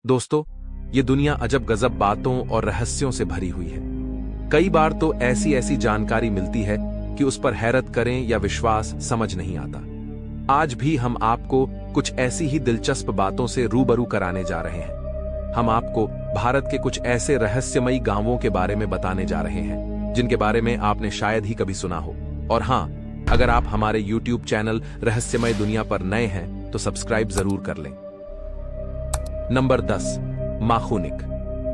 दोस्तों, ये दुनिया अजब गजब बातों और रहस्यों से भरी हुई है। कई बार तो ऐसी ऐसी जानकारी मिलती है कि उस पर हैरत करें या विश्वास समझ नहीं आता। आज भी हम आपको कुछ ऐसी ही दिलचस्प बातों से रूबरू कराने जा रहे हैं। हम आपको भारत के कुछ ऐसे रहस्यमयी गांवों के बारे में बताने जा रहे हैं जिनके बारे में आपने शायद ही कभी सुना हो। और हां, अगर आप हमारे YouTube चैनल रहस्यमय दुनिया पर नए हैं तो सब्सक्राइब जरूर कर लें। नंबर 10, माखुनिक।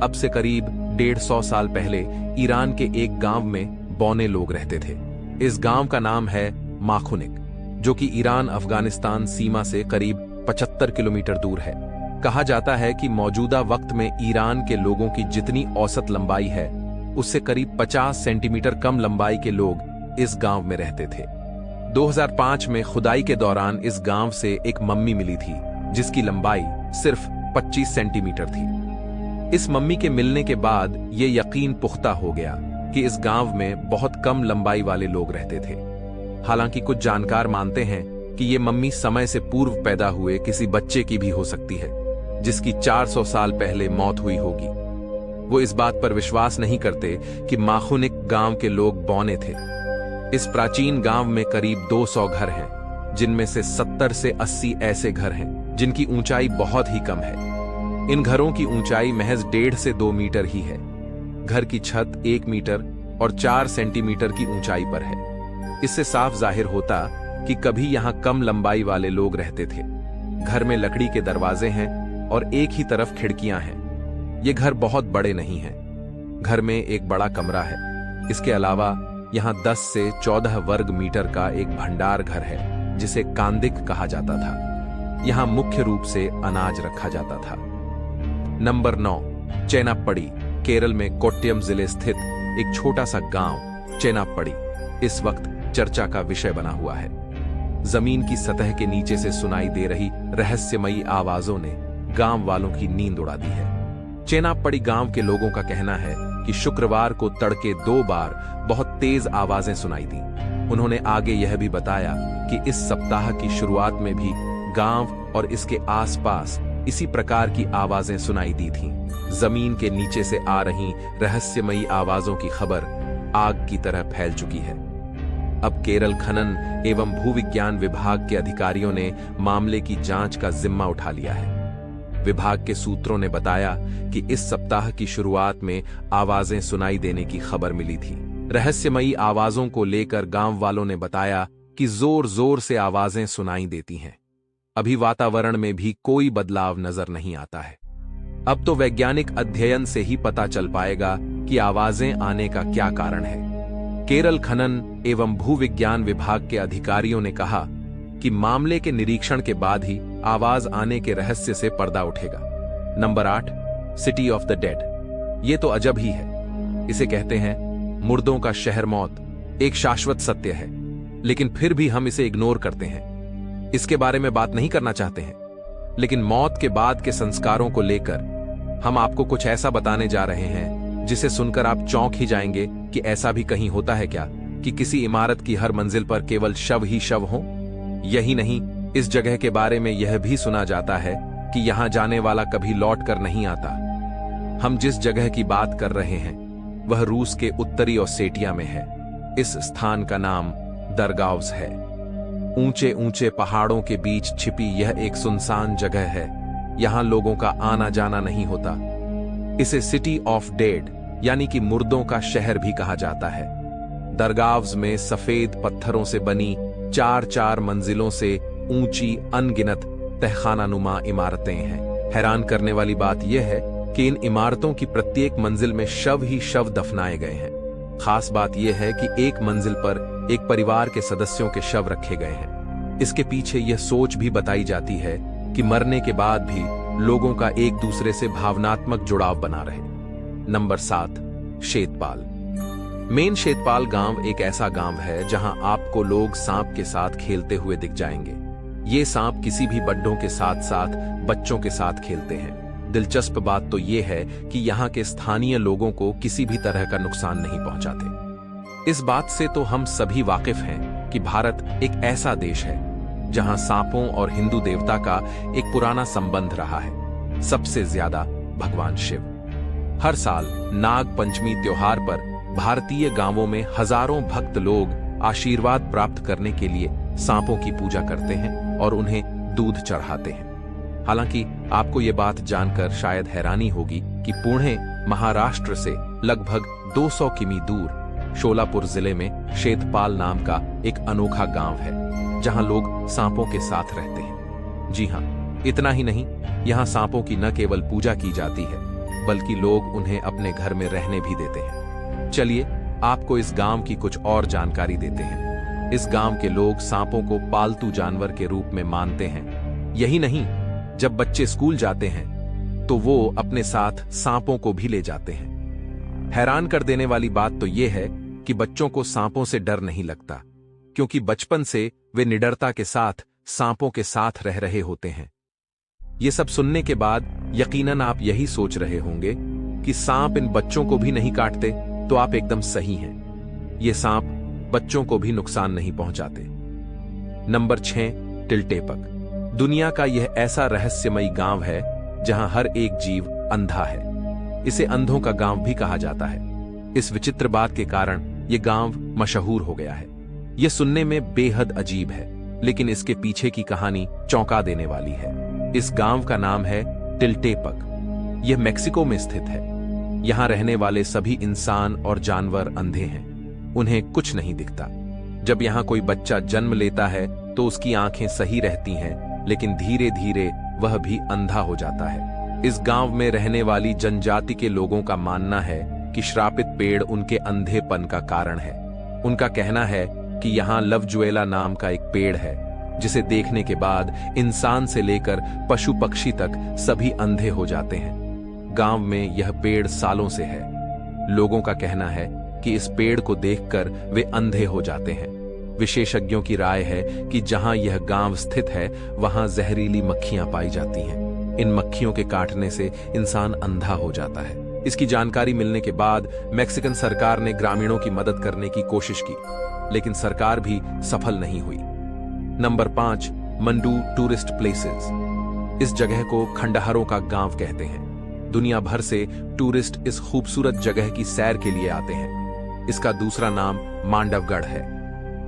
अब से करीब 150 साल पहले ईरान के एक गांव में बौने लोग रहते थे। इस गांव का नाम है माखुनिक, जो कि ईरान अफगानिस्तान सीमा से करीब 75 किलोमीटर दूर है। कहा जाता है कि मौजूदा वक्त में ईरान के लोगों की जितनी औसत लंबाई है उससे करीब 50 सेंटीमीटर कम लंबाई के लोग इस गांव में रहते थे। 2005 में खुदाई के दौरान इस गांव से एक मम्मी मिली थी जिसकी लंबाई सिर्फ 25 सेंटीमीटर थी। इस मम्मी के मिलने के बाद ये यकीन पुख्ता हो गया कि इस गांव में बहुत कम लंबाई वाले लोग रहते थे। हालांकि कुछ जानकार मानते हैं कि ये मम्मी समय से पूर्व पैदा हुए किसी बच्चे की भी हो सकती है जिसकी 400 साल पहले मौत हुई होगी। वो इस बात पर विश्वास नहीं करते कि माखुनिक गांव के लोग बौने थे। इस प्राचीन गांव में करीब 200 घर हैं, जिनमें से 70 से 80 ऐसे घर हैं जिनकी ऊंचाई बहुत ही कम है। इन घरों की ऊंचाई महज 1.5 से 2 मीटर ही है। घर की छत 1 मीटर और 4 सेंटीमीटर की ऊंचाई पर है। इससे साफ जाहिर होता कि कभी यहां कम लंबाई वाले लोग रहते थे। घर में लकड़ी के दरवाजे हैं और एक ही तरफ खिड़कियां हैं। ये घर बहुत बड़े नहीं हैं। घर में एक बड़ा कमरा है। इसके अलावा यहां 10 से 14 वर्ग मीटर का एक भंडार घर है जिसे कांदिक कहा जाता था। यहां मुख्य रूप से अनाज रखा जाता था। नंबर 9, चेनाप्पड़ी। केरल में कोट्टयम जिले स्थित एक छोटा सा गांव चेनाप्पड़ी इस वक्त चर्चा का विषय बना हुआ है। जमीन की सतह के नीचे से सुनाई दे रही रहस्यमयी आवाजों ने गांव वालों की नींद उड़ा दी है। चेनाप्पड़ी गांव के लोगों का कहना है कि शुक्रवार को तड़के 2 बार बहुत तेज आवाजें सुनाई दी। उन्होंने आगे यह भी बताया कि इस सप्ताह की शुरुआत में भी गांव और इसके आसपास इसी प्रकार की आवाजें सुनाई दी थीं। जमीन के नीचे से आ रही रहस्यमयी आवाजों की खबर आग की तरह फैल चुकी है। अब केरल खनन एवं भूविज्ञान विभाग के अधिकारियों ने मामले की जांच का जिम्मा उठा लिया है। विभाग के सूत्रों ने बताया कि इस सप्ताह की शुरुआत में आवाजें सुनाई देने की खबर मिली थी। रहस्यमयी आवाजों को लेकर गांव वालों ने बताया कि जोर जोर से आवाजें सुनाई देती हैं। अभी वातावरण में भी कोई बदलाव नजर नहीं आता है। अब तो वैज्ञानिक अध्ययन से ही पता चल पाएगा कि आवाजें आने का क्या कारण है। केरल खनन एवं भूविज्ञान विभाग के अधिकारियों ने कहा कि मामले के निरीक्षण के बाद ही आवाज आने के रहस्य से पर्दा उठेगा। Number 8, city of the dead. ये तो अजब ही है। इसे कहते हैं मुर्दों का शहर मौत। एक शाश्वत सत्य है, लेकिन फिर भी हम इसे इग्नोर करते हैं। इसके बारे में बात नहीं करना चाहते हैं। लेकिन मौत के बाद के संस्कारों को लेकर हम आपको कुछ ऐसा बताने जा रहे हैं जिसे सुनकर आप चौंक ही जाएंगे कि ऐसा भी कहीं होता है क्या कि किसी इमारत की हर मंजिल पर केवल शव ही शव हो। यही नहीं, इस जगह के बारे में यह भी सुना जाता है कि यहां जाने वाला कभी लौट कर नहीं आता। हम जिस जगह की बात कर रहे हैं वह रूस के उत्तरी ओसेटिया में है। इस स्थान का नाम दरगाव्स है। ऊंचे ऊंचे पहाड़ों के बीच छिपी यह एक सुनसान जगह है। यहां लोगों का आना जाना नहीं होता। इसे सिटी ऑफ डेड यानी कि मुर्दों का शहर भी कहा जाता है। दरगाव्स में सफेद पत्थरों से बनी 4-4 मंजिलों से ऊंची अनगिनत तहखानानुमा इमारतें हैं। हैरान करने वाली बात यह है कि इन इमारतों की प्रत्येक मंजिल में शव ही शव दफनाए गए हैं। खास बात यह है कि एक मंजिल पर एक परिवार के सदस्यों के शव रखे गए हैं। इसके पीछे यह सोच भी बताई जाती है कि मरने के बाद भी लोगों का एक दूसरे से भावनात्मक जुड़ाव बना रहे। नंबर 7, शेतपाल। मेन शेतपाल गांव एक ऐसा गांव है जहां आपको लोग सांप के साथ खेलते हुए दिख जाएंगे। ये सांप किसी भी बड्ढों के साथ साथ बच्चों के साथ खेलते हैं। दिलचस्प बात तो यह है कि यहाँ के स्थानीय लोगों को किसी भी तरह का नुकसान नहीं पहुंचाते। इस बात से तो हम सभी वाकिफ हैं कि भारत एक ऐसा देश है जहां सांपों और हिंदू देवता का एक पुराना संबंध रहा है। सबसे ज्यादा भगवान शिव। हर साल नाग पंचमी त्योहार पर भारतीय गांवों में हजारों भक्त लोग आशीर्वाद प्राप्त करने के लिए सांपों की पूजा करते हैं और उन्हें दूध चढ़ाते हैं। हालांकि आपको ये बात जानकर शायद हैरानी होगी कि पुणे महाराष्ट्र से लगभग 200 किमी दूर शोलापुर जिले में शेतपाल नाम का एक अनोखा गांव है, जहां लोग सांपों के साथ रहते हैं। जी हां, इतना ही नहीं, यहां सांपों की न केवल पूजा की जाती है, बल्कि लोग उन्हें अपने घर में रहने भी देते हैं। चलिए आपको इस गांव की कुछ और जानकारी देते हैं। इस गांव के लोग सांपों को पालतू जानवर के रूप में मानते हैं। यही नहीं, जब बच्चे स्कूल जाते हैं तो वो अपने साथ सांपों को भी ले जाते हैं। हैरान कर देने वाली बात तो यह है कि बच्चों को सांपों से डर नहीं लगता, क्योंकि बचपन से वे निडरता के साथ सांपों के साथ रह रहे होते हैं। ये सब सुनने के बाद यकीनन आप यही सोच रहे होंगे कि सांप इन बच्चों को भी नहीं काटते, तो आप एकदम सही हैं। ये सांप बच्चों को भी नुकसान नहीं पहुंचाते। नंबर 6, टिलटेपक। दुनिया का यह ऐसा रहस्यमयी गांव है जहां हर एक जीव अंधा है। इसे अंधों का गांव भी कहा जाता है। इस विचित्र बात के कारण यह गांव मशहूर हो गया है। यह सुनने में बेहद अजीब है, लेकिन इसके पीछे की कहानी चौंका देने वाली है। इस गांव का नाम है टिलटेपक। यह मेक्सिको में स्थित है। यहां रहने वाले सभी इंसान और जानवर अंधे हैं। उन्हें कुछ नहीं दिखता। जब यहां कोई बच्चा जन्म लेता है तो उसकी आंखें सही रहती हैं, लेकिन धीरे धीरे वह भी अंधा हो जाता है। इस गांव में रहने वाली जनजाति के लोगों का मानना है कि श्रापित पेड़ उनके अंधेपन का कारण है। उनका कहना है कि यहाँ लवजुएला नाम का एक पेड़ है, जिसे देखने के बाद इंसान से लेकर पशु पक्षी तक सभी अंधे हो जाते हैं। गांव में यह पेड़ सालों से है। लोगों का कहना है कि इस पेड़ को देखकर वे अंधे हो जाते हैं। विशेषज्ञों की राय है कि जहां यह गांव स्थित है वहां जहरीली मक्खियां पाई जाती हैं। इन मक्खियों के काटने से इंसान अंधा हो जाता है। इसकी जानकारी मिलने के बाद मैक्सिकन सरकार ने ग्रामीणों की मदद करने की कोशिश की, लेकिन सरकार भी सफल नहीं हुई। Number 5, mandu tourist places. इस जगह को खंडहरों का गांव कहते हैं। दुनिया भर से टूरिस्ट इस खूबसूरत जगह की सैर के लिए आते हैं। इसका दूसरा नाम मांडवगढ़ है।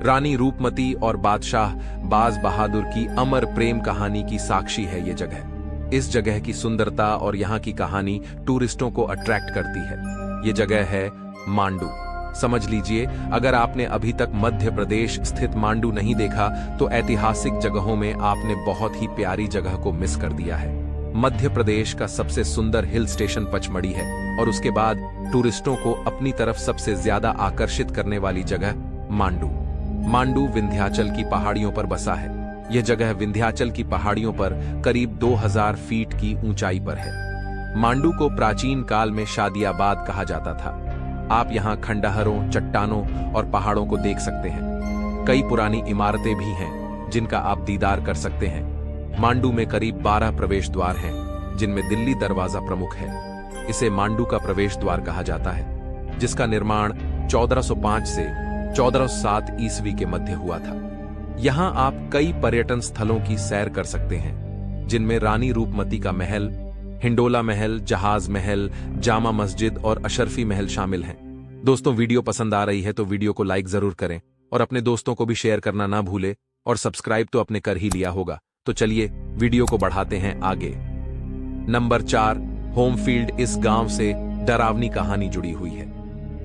रानी रूपमती और बादशाह बाज बहादुर की अमर प्रेम कहानी की साक्षी है ये जगह। इस जगह की सुंदरता और यहाँ की कहानी टूरिस्टों को अट्रैक्ट करती है। ये जगह है मांडू। समझ लीजिए, अगर आपने अभी तक मध्य प्रदेश स्थित मांडू नहीं देखा तो ऐतिहासिक जगहों में आपने बहुत ही प्यारी जगह को मिस कर दिया है। मध्य प्रदेश का सबसे सुंदर हिल स्टेशन पचमढ़ी है, और उसके बाद टूरिस्टों को अपनी तरफ सबसे ज्यादा आकर्षित करने वाली जगह मांडू। मांडू विंध्याचल की पहाड़ियों पर बसा है। यह जगह विंध्याचल की पहाड़ियों पर करीब 2000 फीट की ऊंचाई पर है। मांडू को प्राचीन काल में शादियाबाद कहा जाता था। आप यहाँ खंडहरों, चट्टानों और पहाड़ों को देख सकते हैं। कई पुरानी इमारतें भी हैं जिनका आप दीदार कर सकते हैं। मांडू में करीब 12 प्रवेश द्वार हैं, जिनमें दिल्ली दरवाजा प्रमुख है। इसे मांडू का प्रवेश द्वार कहा जाता है, जिसका निर्माण 1405 से 1407 ईस्वी के मध्य हुआ था। यहाँ आप कई पर्यटन स्थलों की सैर कर सकते हैं, जिनमें रानी रूपमती का महल, हिंडोला महल, जहाज महल, जामा मस्जिद और अशरफी महल शामिल हैं। दोस्तों, वीडियो पसंद आ रही है तो वीडियो को लाइक जरूर करें और अपने दोस्तों को भी शेयर करना ना भूले, और सब्सक्राइब तो आपने कर ही लिया होगा। तो चलिए वीडियो को बढ़ाते हैं आगे। नंबर 4, होमफील्ड। इस गांव से डरावनी कहानी जुड़ी हुई है।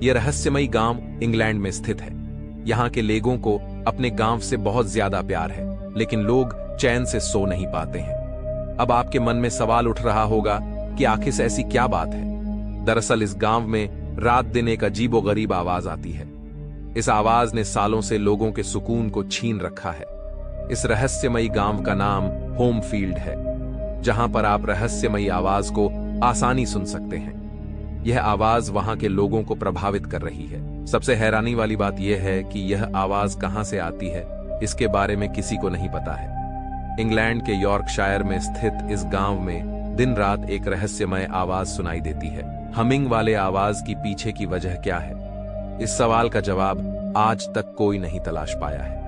यह रहस्यमयी गांव इंग्लैंड में स्थित है। यहाँ के लोगों को अपने गांव से बहुत ज्यादा प्यार है, लेकिन लोग चैन से सो नहीं पाते हैं। अब आपके मन में सवाल उठ रहा होगा कि आखिर ऐसी क्या बात है। दरअसल इस गांव में रात दिन एक अजीबोगरीब आवाज आती है। इस आवाज ने सालों से लोगों के सुकून को छीन रखा है। इस रहस्यमयी गांव का नाम होमफील्ड है, जहां पर आप रहस्यमयी आवाज को आसानी सुन सकते हैं। यह आवाज वहां के लोगों को प्रभावित कर रही है। सबसे हैरानी वाली बात यह है कि यह आवाज कहां से आती है, इसके बारे में किसी को नहीं पता है। इंग्लैंड के यॉर्कशायर में स्थित इस गांव में दिन रात एक रहस्यमय आवाज सुनाई देती है। हमिंग वाले आवाज की पीछे की वजह क्या है? इस सवाल का जवाब आज तक कोई नहीं तलाश पाया है।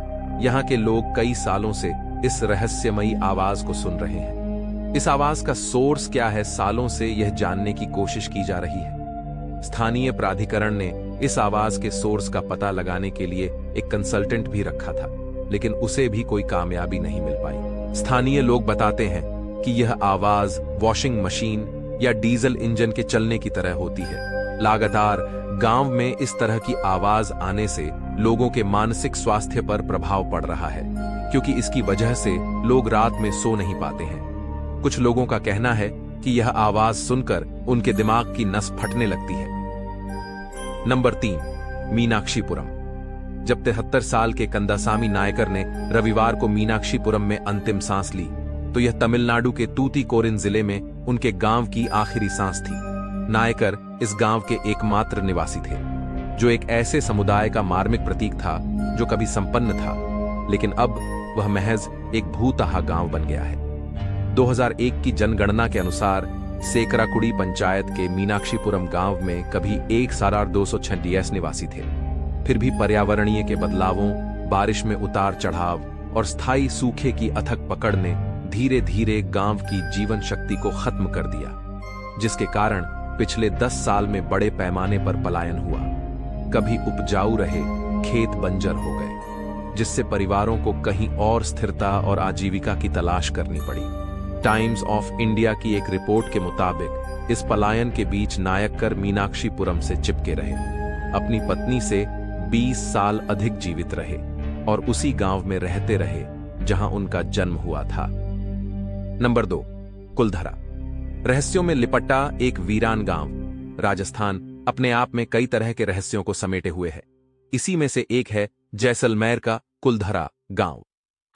यहाँ के लोग कई सालों से इस रहस्यमयी आवाज को सुन रहे हैं। इस आवाज का सोर्स क्या है, सालों से यह जानने की कोशिश की जा रही है। स्थानीय प्राधिकरण ने इस आवाज के सोर्स का पता लगाने के लिए एक कंसल्टेंट भी रखा था, लेकिन उसे भी कोई कामयाबी नहीं मिल पाई। स्थानीय लोग बताते हैं कि यह आवाज वॉशिंग मशीन या डीजल इंजन के चलने की तरह होती है। लगातार गांव में इस तरह की आवाज आने से लोगों के मानसिक स्वास्थ्य पर प्रभाव पड़ रहा है, क्योंकि इसकी वजह से लोग रात में सो नहीं पाते हैं। कुछ लोगों का कहना है कि यह आवाज सुनकर उनके दिमाग की नस फटने लगती है। नंबर 3, मीनाक्षीपुरम। जब 73 साल के कंदासामी नायकर ने रविवार को मीनाक्षीपुरम में अंतिम सांस ली, तो यह तमिलनाडु के तूतीकोरिन जिले में उनके गांव की आखिरी सांस थी। नायकर इस गांव के एकमात्र निवासी थे, जो एक ऐसे समुदाय का मार्मिक प्रतीक था जो कभी संपन्न था, लेकिन अब वह महज एक भूतहा गांव बन गया है। 2001 की जनगणना के अनुसार सेकराकुड़ी पंचायत के मीनाक्षीपुरम गांव में कभी 1,236 निवासी थे। फिर भी पर्यावरणीय के बदलावों, बारिश में उतार चढ़ाव और स्थायी सूखे की अथक पकड़ ने धीरे धीरे गांव की जीवन शक्ति को खत्म कर दिया, जिसके कारण पिछले 10 साल में बड़े पैमाने पर पलायन हुआ। कभी उपजाऊ रहे खेत बंजर हो गए, जिससे परिवारों को कहीं और स्थिरता और आजीविका की तलाश करनी पड़ी। टाइम्स ऑफ इंडिया की एक रिपोर्ट के मुताबिक इस पलायन के बीच नायकर मीनाक्षीपुरम से चिपके रहे, अपनी पत्नी से 20 साल अधिक जीवित रहे और उसी गांव में रहते रहे जहां उनका जन्म हुआ था। नंबर 2, कुलधरा। रहस्यों में लिपटा एक वीरान गांव। राजस्थान अपने आप में कई तरह के रहस्यों को समेटे हुए है। इसी में से एक है जैसलमेर का कुलधरा गांव।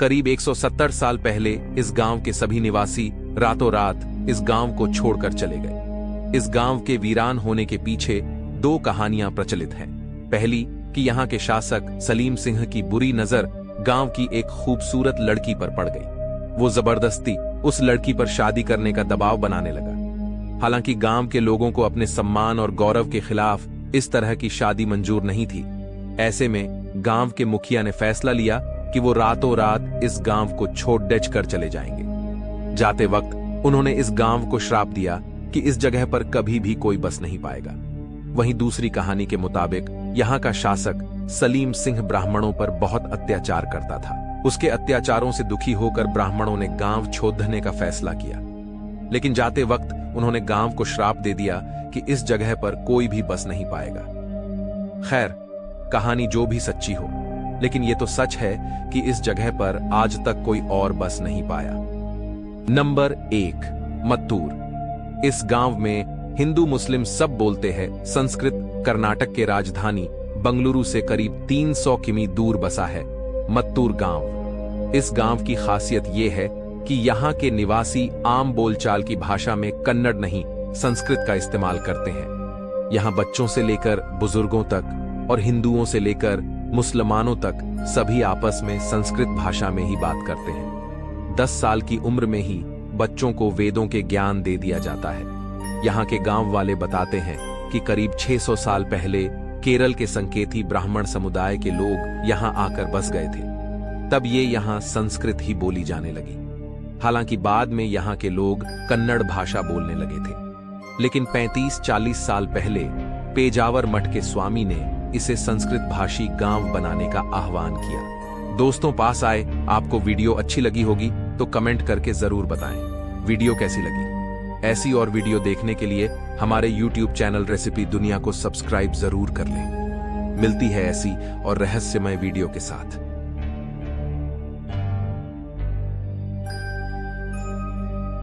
करीब 170 साल पहले इस गांव के सभी निवासी रातों रात इस गांव को छोड़कर चले गए। इस गांव के वीरान होने के पीछे 2 कहानियां प्रचलित हैं। पहली कि यहां के शासक सलीम सिंह की बुरी नजर गांव की एक खूबसूरत लड़की पर पड़ गई। वो जबरदस्ती उस लड़की पर शादी करने का दबाव बनाने लगा। हालांकि गांव के लोगों को अपने सम्मान और गौरव के खिलाफ इस तरह की शादी मंजूर नहीं थी। ऐसे में गांव के मुखिया ने फैसला लिया कि वो रातों रात इस गांव को छोड़ डच कर चले जाएंगे। जाते वक्त उन्होंने इस गांव को श्राप दिया कि इस जगह पर कभी भी कोई बस नहीं पाएगा। वहीं दूसरी कहानी के मुताबिक यहाँ का शासक सलीम सिंह ब्राह्मणों पर बहुत अत्याचार करता था। उसके अत्याचारों से दुखी होकर ब्राह्मणों ने गांव छोड़ने का फैसला किया, लेकिन जाते वक्त उन्होंने गांव को श्राप दे दिया कि इस जगह पर कोई भी बस नहीं पाएगा। खैर, कहानी जो भी सच्ची हो, लेकिन यह तो सच है कि इस जगह पर आज तक कोई और बस नहीं पाया। नंबर 1, मत्तूर। इस गांव में हिंदू मुस्लिम सब बोलते हैं। संस्कृत कर्नाटक के राजधानी बंगलुरु से करीब 300 किमी दूर बसा है मत्तूर गांव। इस गांव की खासियत यह है कि यहाँ के निवासी आम बोलचाल की भाषा में कन्नड़ नहीं, संस्कृत का इस्तेमाल करते हैं। यहाँ बच्चों से लेकर बुजुर्गों तक और हिंदुओं से लेकर मुसलमानों तक सभी आपस में संस्कृत भाषा में ही बात करते हैं। 10 साल की उम्र में ही बच्चों को वेदों के ज्ञान दे दिया जाता है। यहाँ के गांव वाले बताते हैं कि करीब 600 साल पहले केरल के संकेती ब्राह्मण समुदाय के लोग यहाँ आकर बस गए थे। तब ये यहाँ संस्कृत ही बोली जाने लगी। हालांकि बाद में यहाँ के लोग कन्नड़ भाषा बोलने लगे थे, लेकिन 35-40 साल पहले पेजावर मठ के स्वामी ने इसे संस्कृत भाषी गांव बनाने का आह्वान किया। दोस्तों, पास आए, आपको वीडियो अच्छी लगी होगी तो कमेंट करके जरूर बताएं वीडियो कैसी लगी। ऐसी और वीडियो देखने के लिए हमारे YouTube चैनल रेसिपी दुनिया को सब्सक्राइब जरूर कर लें। मिलती है ऐसी और रहस्यमय वीडियो के साथ।